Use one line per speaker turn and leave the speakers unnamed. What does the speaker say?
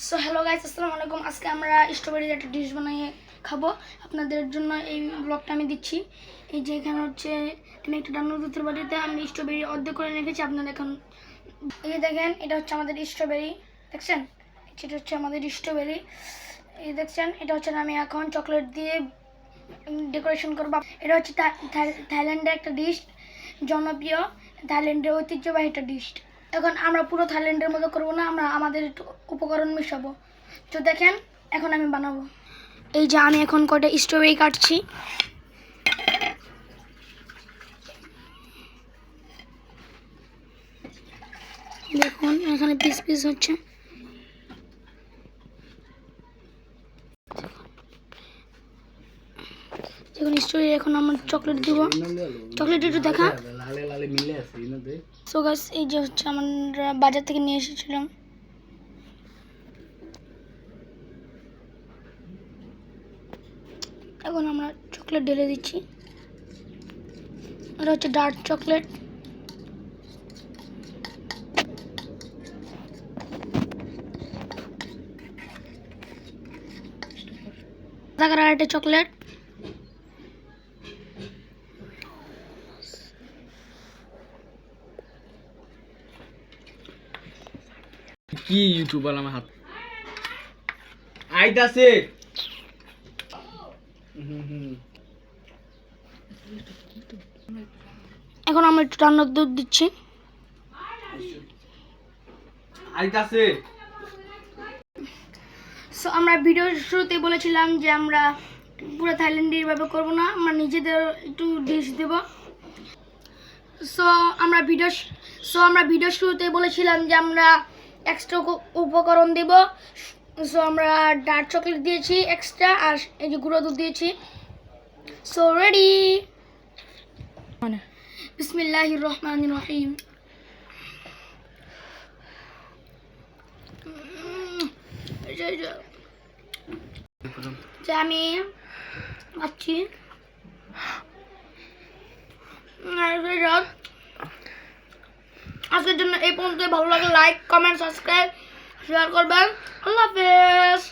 So hello guys, আসসালামু আলাইকুম। আজকে আমরা স্ট্রবেরির একটা ডিশ বানিয়ে খাবো। আপনাদের জন্য এই ব্লগটা আমি দিচ্ছি। এই যে এখানে হচ্ছে আমি একটা ডান্নার দুধের বাটিতে আমি স্ট্রবেরি অর্ধেক করে রেখেছি। আপনারা এখন এই দেখেন, এটা হচ্ছে আমাদের স্ট্রবেরি, দেখছেন? এটা হচ্ছে আমাদের স্ট্রবেরি, এই দেখছেন? এটা হচ্ছে আমি এখন চকলেট দিয়ে ডেকোরেশন করবো। এটা হচ্ছে থাইল্যান্ডের একটা ডিশ, জনপ্রিয় থাইল্যান্ডের ঐতিহ্যবাহী একটা ডিশ। এখন আমরা পুরো থাইল্যান্ডের মতো করবো না, আমরা আমাদের একটু উপকরণ মিশাবো। তো দেখেন, এখন আমি বানাবো। এই যে আমি এখন কয়টা স্ট্রবেরি কাটছি। দেখুন এখানে পিস পিস হচ্ছে। দেখুন স্ট্রবেরি, এখন আমরা চকলেট দিব। চকলেট একটু দেখা। সো গাইস, এই যে হচ্ছে আমরা বাজার থেকে নিয়ে এসেছিলাম। এখন আমরা চকলেট ঢেলে দিচ্ছি। এটা হচ্ছে ডার্ক চকলেট। আর একটা চকলেট।
কি ইউটিউবার আমার হাত আইতাছে।
এখন আমরা একটু রান্নার দুধ দিচ্ছি।
আইতাছে।
সো আমরা ভিডিওর শুরুতে বলেছিলাম যে আমরা পুরো থাইল্যান্ডের ভাবে করব না, আমরা নিজেদের একটু ডিশ দেব। সো আমরা ভিডিও শুরুতে বলেছিলাম যে আমরা এক্সট্রা উপকরণ দেব। সো আমরা ডার্ক চকলেট দিয়েছি এক্সট্রা, আর এই যে গুঁড়ো দুধ দিয়েছি। So ready. বিসমিল্লাহির রহমানির রহিম। যে আমি ভাবছি আজকের জন্য এই পর্যন্ত। ভালো লাগে লাইক, কমেন্ট, সাবস্ক্রাইব, শেয়ার করবেন। আল্লাহ হাফেজ।